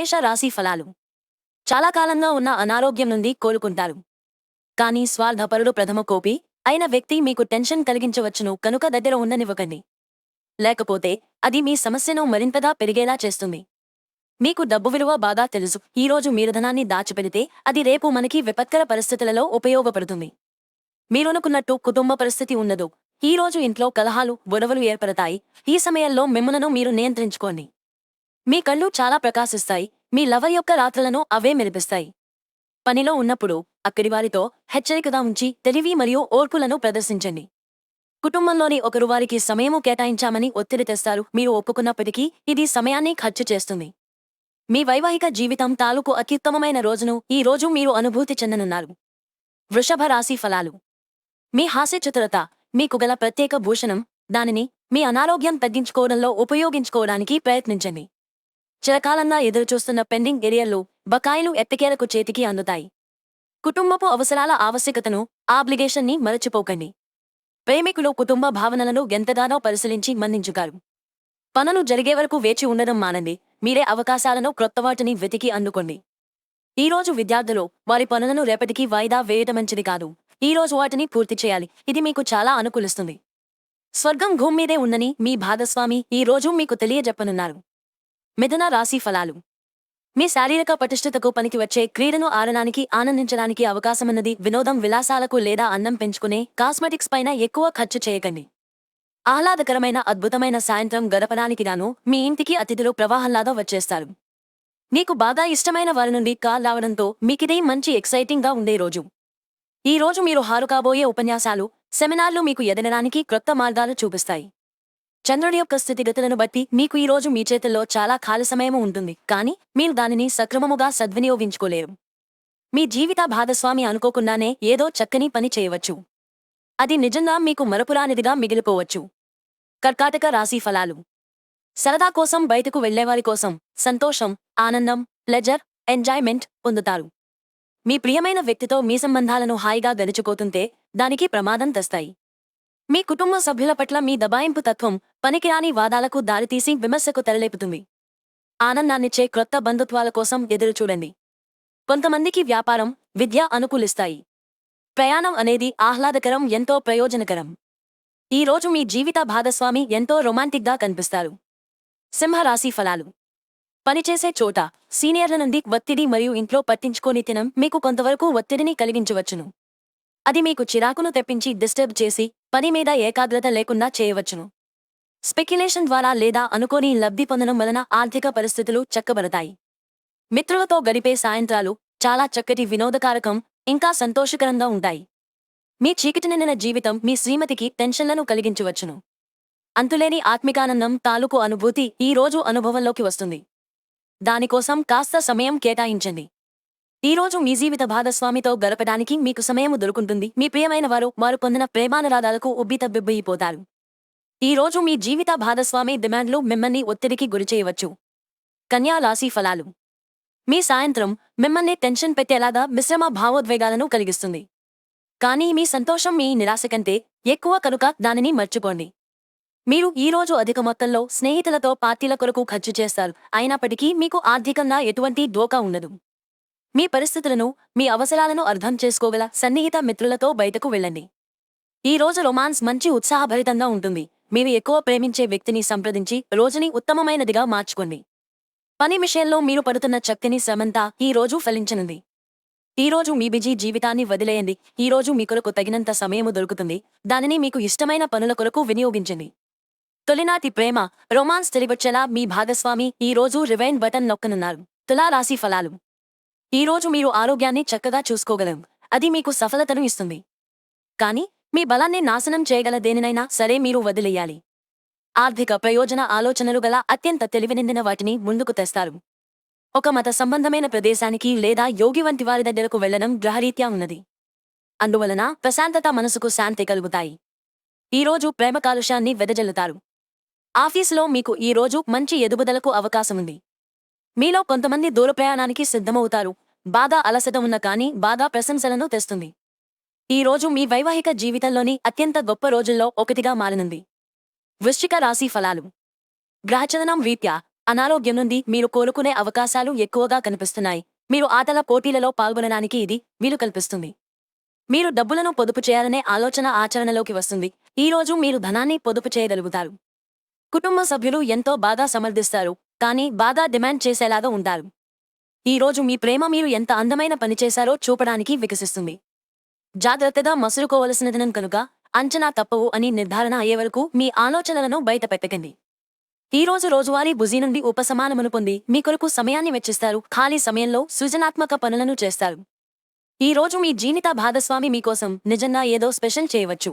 మేష రాశి ఫలాలు. చాలా కాలంగా ఉన్న అనారోగ్యం నుండి కోలుకుంటారు. కానీ స్వార్థపరుడు ప్రథమ కోపి అయిన వ్యక్తి మీకు టెన్షన్ కలిగించవచ్చును కనుక దగ్గర ఉండనివ్వకండి. లేకపోతే అది మీ సమస్యను మరింతగా పెరిగేలా చేస్తుంది. మీకు డబ్బు విలువ బాగా తెలుసు. ఈరోజు మీరు ధనాన్ని దాచిపెడితే అది రేపు మనకి విపత్కర పరిస్థితులలో ఉపయోగపడుతుంది. మీరనుకున్నట్టు కుటుంబ పరిస్థితి ఉండదు. ఈరోజు ఇంట్లో కలహాలు, గొడవలు ఏర్పడతాయి. ఈ సమయంలో మిమ్మలను మీరు నియంత్రించుకోండి. మీ కళ్ళు చాలా ప్రకాశిస్తాయి. మీ లవర్ యొక్క రాత్రులను అవే మెరిపిస్తాయి. పనిలో ఉన్నప్పుడు అక్కడి వారితో హెచ్చరికగా ఉంచి తెలివి మరియు ఓర్పులను ప్రదర్శించండి. కుటుంబంలోని ఒకరు వారికి సమయము కేటాయించామని ఒత్తిడి తెస్తారు. మీరు ఒప్పుకున్నప్పటికీ ఇది సమయాన్ని ఖర్చు చేస్తుంది. మీ వైవాహిక జీవితం తాలూకు అత్యుత్తమమైన రోజును ఈ రోజు మీరు అనుభూతి చెందనున్నారు. వృషభ రాశి ఫలాలు. మీ హాస్య చతురత మీకు గల ప్రత్యేక భూషణం. దానిని మీ అనారోగ్యం తగ్గించుకోవడంలో ఉపయోగించుకోవడానికి ప్రయత్నించండి. చిరకాలంగా ఎదురుచూస్తున్న పెండింగ్ ఏరియాల్లో బకాయిలు ఎట్టకేలకు చేతికి అందుతాయి. కుటుంబపు అవసరాల ఆవశ్యకతను, ఆబ్లిగేషన్ని మరచిపోకండి. ప్రేమికులు కుటుంబ భావనలను ఎంతగానో పరిశీలించి మన్నించుగారు. పనులు జరిగే వరకు వేచి ఉండడం మానండి. మీరే అవకాశాలను క్రొత్తవాటిని వెతికి అందుకోండి. ఈరోజు విద్యార్థులు వారి పనులను రేపటికి వాయిదా వేయటం మంచిది కాదు. ఈరోజు వాటిని పూర్తి చేయాలి. ఇది మీకు చాలా అనుకూలిస్తుంది. స్వర్గం భూమి మీదే ఉందని మీ భాగస్వామి ఈ రోజు మీకు తెలియజెప్పనున్నారు. మిథున రాశి ఫలాలు. మీ శారీరక పటిష్టతకు పనికి వచ్చే క్రీడను ఆడడానికి ఆనందించడానికి అవకాశమున్నది. వినోదం, విలాసాలకు లేదా అందం పెంచుకునే కాస్మెటిక్స్ పైన ఎక్కువ ఖర్చు చేయకండి. ఆహ్లాదకరమైన అద్భుతమైన సాయంత్రం గడపడానికి గాను మీ ఇంటికి అతిథులు ప్రవాహంలాగా వచ్చేస్తారు. మీకు బాగా ఇష్టమైన వారి నుండి కాల్ రావడంతో మీకిదే మంచి ఎక్సైటింగ్ గా ఉండే రోజు. ఈ రోజు మీరు హారు కాబోయే ఉపన్యాసాలు, సెమినార్లు మీకు ఎదగడానికి క్రొత్త మార్గాలు చూపిస్తాయి. చంద్రుడి యొక్క స్థితిగతులను బట్టి మీకు ఈ రోజు మీ చేతుల్లో చాలా ఖాళీ సమయము ఉంటుంది. కానీ మీరు దానిని సక్రమముగా సద్వినియోగించుకోలేరు. మీ జీవిత భాగస్వామి అనుకోకుండానే ఏదో చక్కని పని చేయవచ్చు. అది నిజంగా మీకు మరపురానిదిగా మిగిలిపోవచ్చు. కర్కాటక రాశి ఫలాలు. సరదా కోసం బయటకు వెళ్లేవారి కోసం సంతోషం, ఆనందం, ప్లెజర్, ఎంజాయ్మెంట్ పొందుతారు. మీ ప్రియమైన వ్యక్తితో మీ సంబంధాలను హాయిగా గడిచిపోతుంటే దానికి ప్రమాదం తెస్తాయి. మీ కుటుంబ సభ్యుల పట్ల మీ దబాయింపు తత్వం పనికిరాని వాదాలకు దారితీసి విమర్శకు తెరలేపుతుంది. ఆనందాన్నిచ్చే క్రొత్త బంధుత్వాల కోసం ఎదురుచూడండి. కొంతమందికి వ్యాపారం, విద్య అనుకూలిస్తాయి. ప్రయాణం అనేది ఆహ్లాదకరం, ఎంతో ప్రయోజనకరం. ఈ రోజు మీ జీవిత భాగస్వామి ఎంతో రొమాంటిక్గా కనిపిస్తారు. సింహరాశి ఫలాలు. పనిచేసే చోట సీనియర్ల నుండి ఒత్తిడి మరియు ఇంట్లో పట్టించుకోని తినం మీకు కొంతవరకు ఒత్తిడిని కలిగించవచ్చును. అది మీకు చిరాకును తెప్పించి డిస్టర్బ్ చేసి పని మీద ఏకాగ్రత లేకుండా చేయవచ్చును. స్పెక్యులేషన్ ద్వారా లేదా అనుకోని లబ్ధి పొందడం వలన ఆర్థిక పరిస్థితులు చక్కబడతాయి. మిత్రులతో గడిపే సాయంత్రాలు చాలా చక్కటి వినోదకారకం, ఇంకా సంతోషకరంగా ఉంటాయి. మీ చీకటి నిండిన జీవితం మీ శ్రీమతికి టెన్షన్లను కలిగించవచ్చును. అంతులేని ఆత్మికానందం తాలూకు అనుభూతి ఈ రోజు అనుభవంలోకి వస్తుంది. దానికోసం కాస్త సమయం కేటాయించండి. ఈరోజు మీ జీవిత భాగస్వామితో గడపడానికి మీకు సమయము దొరుకుంటుంది. మీ ప్రియమైన వారు పొందిన ప్రేమానురాధాలకు ఉబ్బితబ్బిబ్బయిపోతారు. ఈరోజు మీ జీవిత భాగస్వామి డిమాండ్లు మిమ్మల్ని ఒత్తిడికి గురిచేయవచ్చు. కన్యా రాశి ఫలాలు. మీ సాయంత్రం మిమ్మల్ని టెన్షన్ పెట్టేలాగా మిశ్రమ భావోద్వేగాలను కలిగిస్తుంది. కానీ మీ సంతోషం మీ నిరాశ కంటే ఎక్కువ కనుక దానిని మర్చిపోండి. మీరు ఈరోజు అధిక మొత్తంలో స్నేహితులతో పార్టీల కొరకు ఖర్చు చేస్తారు. అయినప్పటికీ మీకు ఆర్థికంగా ఎటువంటి ధోకా ఉండదు. మీ పరిస్థితులను, మీ అవసరాలను అర్థం చేసుకోగల సన్నిహిత మిత్రులతో బయటకు వెళ్ళండి. ఈ రోజు రొమాన్స్ మంచి ఉత్సాహభరితంగా ఉంటుంది. మీరు ఎక్కువ ప్రేమించే వ్యక్తిని సంప్రదించి రోజుని ఉత్తమమైనదిగా మార్చుకోండి. పని విషయంలో మీరు పడుతున్న శక్తిని శ్రమంతా ఈ రోజు ఫలించనుంది. ఈరోజు మీ బిజీ జీవితాన్ని వదిలేయండి. ఈరోజు మీ కొరకు తగినంత సమయము దొరుకుతుంది. దానిని మీకు ఇష్టమైన పనుల కొరకు వినియోగించండి. తొలినాటి ప్రేమ, రొమాన్స్ తెలివచ్చేలా మీ భాగస్వామి ఈ రోజు రివైండ్ బటన్ నొక్కనున్నారు. తులా రాశి ఫలాలు. ఈరోజు మీరు ఆరోగ్యాన్ని చక్కగా చూసుకోగలరు. అది మీకు సఫలతను ఇస్తుంది. కానీ మీ బలాన్ని నాశనం చేయగల దేనినైనా సరే మీరు వదిలేయాలి. ఆర్థిక ప్రయోజన ఆలోచనలు గల అత్యంత తెలివినిందిన వాటిని ముందుకు తెస్తారు. ఒక మత సంబంధమైన ప్రదేశానికి లేదా యోగి వంటి వారి దగ్గరకు వెళ్లడం గ్రహరీత్యా ఉన్నది. అందువలన ప్రశాంతత, మనసుకు శాంతి కలుగుతాయి. ఈరోజు ప్రేమ కాలుష్యాన్ని వెదజల్లుతారు. ఆఫీసులో మీకు ఈ రోజు మంచి ఎదుగుదలకు అవకాశముంది. మీలో కొంతమంది దూర ప్రయాణానికి సిద్ధమవుతారు. బాగా అలసట ఉన్న కానీ బాగా ప్రశంసలను తెస్తుంది. ఈ రోజు మీ వైవాహిక జీవితంలోని అత్యంత గొప్ప రోజుల్లో ఒకటిగా మారనుంది. వృశ్చిక రాశి ఫలాలు. గ్రహచలనం రీత్యా అనారోగ్యం నుండి మీరు కోలుకునే అవకాశాలు ఎక్కువగా కనిపిస్తున్నాయి. మీరు ఆటల పోటీలలో పాల్గొనడానికి ఇది వీలు కల్పిస్తుంది. మీరు డబ్బులను పొదుపు చేయాలనే ఆలోచన ఆచరణలోకి వస్తుంది. ఈ రోజు మీరు ధనాన్ని పొదుపు చేయగలుగుతారు. కుటుంబ సభ్యులు ఎంతో బాగా సమర్థిస్తారు, కానీ బాగా డిమాండ్ చేసేలాగా ఉంటారు. ఈ రోజు మీ ప్రేమ మీరు ఎంత అందమైన పని చేశారో చూపడానికి వికసిస్తుంది. జాగ్రత్తగా మసులుకోవలసిన దినం కనుక అంచనా తప్పవు అని నిర్ధారణ అయ్యే వరకు మీ ఆలోచనలను బయట పెట్టకండి. ఈ రోజు రోజువారీ బుజీ నుండి ఉపశమనమును పొంది మీ కొరకు సమయాన్ని వెచ్చిస్తారు. ఖాళీ సమయంలో సృజనాత్మక పనులను చేస్తారు. ఈ రోజు మీ జీవిత భాగస్వామి మీకోసం నిజంగా ఏదో స్పెషల్ చేయవచ్చు.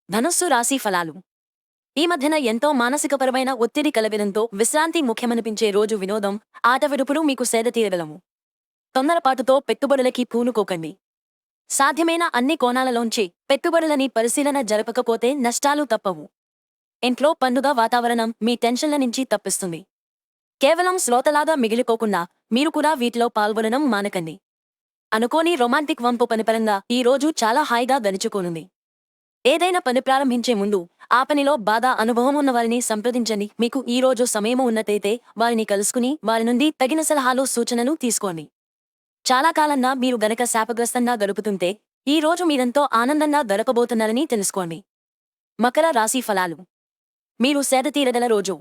ధనుస్సు రాశి ఫలాలు. ఈ మధ్యన ఎంతో మానసికపరమైన ఒత్తిడి కలగడంతో విశ్రాంతి ముఖ్యమనిపించే రోజు. వినోదం, ఆట విడుపులు మీకు సేద తీరగలము. తొందరపాటుతో పెట్టుబడులకి పూనుకోకండి. సాధ్యమైన అన్ని కోణాలలోంచి పెట్టుబడులని పరిశీలన జరపకపోతే నష్టాలు తప్పవు. ఇంట్లో పండుగ వాతావరణం మీ టెన్షన్ల నుంచి తప్పిస్తుంది. కేవలం శ్రోతలాగా మిగిలిపోకుండా మీరు కూడా వీటిలో పాల్గొనడం మానకండి. అనుకోని రొమాంటిక్ వంపు పనిపరంగా ఈ రోజు చాలా హాయిగా గడుచుకోనుంది. ఏదైనా పని ప్రారంభించే ముందు ఆ పనిలో బాగా అనుభవం ఉన్నవారిని సంప్రదించండి. మీకు ఈ రోజు సమయము ఉన్నట్టయితే వారిని కలుసుకుని వారి నుండి తగిన సలహాలు సూచనలు తీసుకోండి. చాలా కాలంగా మీరు గనక శాపగ్రస్తంగా గడుపుతుంటే ఈ రోజు మీరెంతో ఆనందంగా గడపబోతున్నారని తెలుసుకోండి. మకర రాశి ఫలాలు. మీరు సేద తీరగల రోజు.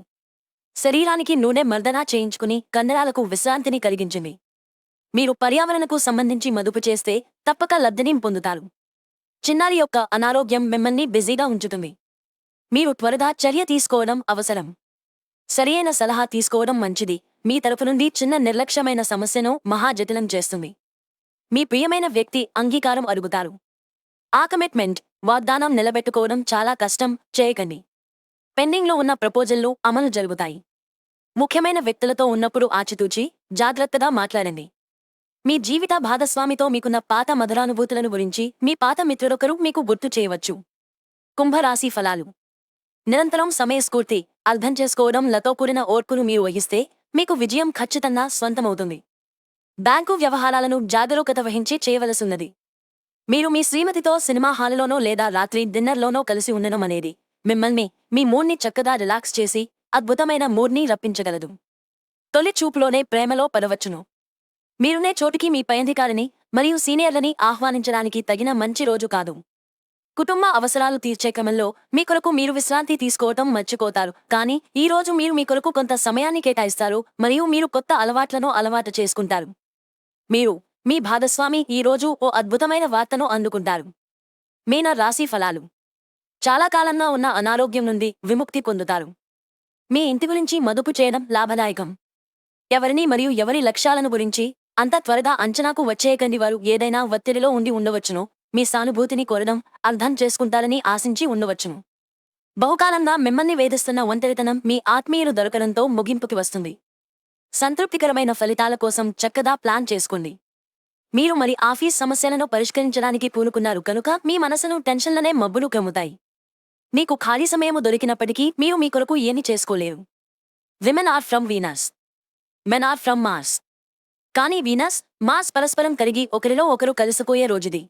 శరీరానికి నూనె మర్దన చేయించుకుని కండరాలకు విశ్రాంతిని కలిగించింది. మీరు పర్యావరణకు సంబంధించి మదుపు చేస్తే తప్పక లబ్ధిని పొందుతారు. చిన్నారి యొక్క అనారోగ్యం మిమ్మల్ని బిజీగా ఉంచుతుంది. మీరు త్వరగా చర్య తీసుకోవడం అవసరం. సరియైన సలహా తీసుకోవడం మంచిది. మీ తరఫు నుండి చిన్న నిర్లక్ష్యమైన సమస్యను మహాజటిలం చేస్తుంది. మీ ప్రియమైన వ్యక్తి అంగీకారం అడుగుతారు. ఆ కమిట్మెంట్, వాగ్దానం నిలబెట్టుకోవడం చాలా కష్టం. చేయకండి. పెండింగ్లో ఉన్న ప్రపోజల్లు అమలు జరుగుతాయి. ముఖ్యమైన వ్యక్తులతో ఉన్నప్పుడు ఆచితూచి జాగ్రత్తగా మాట్లాడండి. మీ జీవిత భాగస్వామితో మీకున్న పాత మధురానుభూతులను గురించి మీ పాత మిత్రుడొకరు మీకు గుర్తు చేయవచ్చు. కుంభరాశి ఫలాలు. నిరంతరం సమయస్ఫూర్తి, అర్థం చేసుకోవడంలతో కూడిన ఓర్పును మీరు వహిస్తే మీకు విజయం ఖచ్చితంగా స్వంతమవుతుంది. బ్యాంకు వ్యవహారాలను జాగరూకత వహించి చేయవలసిన్నది. మీరు మీ శ్రీమతితో సినిమా హాలులోనో లేదా రాత్రి డిన్నర్లోనో కలిసి ఉండడం అనేది మిమ్మల్ని, మీ మూడ్ని చక్కగా రిలాక్స్ చేసి అద్భుతమైన మూడ్ని రప్పించగలదు. తొలి చూపులోనే ప్రేమలో పడవచ్చును. మీరునే చోటికి మీ పైఅధికారిని మరియు సీనియర్లని ఆహ్వానించడానికి తగిన మంచి రోజు కాదు. కుటుంబ అవసరాలు తీర్చే క్రమంలో మీ కొరకు మీరు విశ్రాంతి తీసుకోవటం మర్చిపోతారు. కానీ ఈ రోజు మీరు మీ కొరకు కొంత సమయాన్ని కేటాయిస్తారు మరియు మీరు కొత్త అలవాట్లను అలవాటు చేసుకుంటారు. మీరు, మీ భాగస్వామి ఈ రోజు ఓ అద్భుతమైన వార్తను అందుకుంటారు. మీన రాశి ఫలాలు. చాలా కాలంగా ఉన్న అనారోగ్యం నుండి విముక్తి పొందుతారు. మీ ఇంటి గురించి మదుపు చేయడం లాభదాయకం. ఎవరిని మరియు ఎవరి లక్ష్యాలను గురించి అంత త్వరగా అంచనాకు వచ్చేయకండి. వారు ఏదైనా ఒత్తిడిలో ఉండి ఉండవచ్చును. మీ సానుభూతిని కోరడం, అర్థం చేసుకుంటారని ఆశించి ఉండవచ్చును. బహుకాలంగా మిమ్మల్ని వేధిస్తున్న ఒంటరితనం మీ ఆత్మీయులు దొరకడంతో ముగింపుకి వస్తుంది. సంతృప్తికరమైన ఫలితాల కోసం చక్కగా ప్లాన్ చేసుకోండి. మీరు మరి ఆఫీస్ సమస్యలను పరిష్కరించడానికి పూనుకున్నారు కనుక మీ మనసును టెన్షన్లనే మబ్బులు కమ్ముతాయి. మీకు ఖాళీ సమయము దొరికినప్పటికీ మీరు మీ కొరకు ఏమీ చేసుకోలేరు. Women are from Venus, men are from Mars. కానీ వీనస్, మార్స్ పరస్పరం కరిగి ఒకరిలో ఒకరు కలిసిపోయే రోజుది.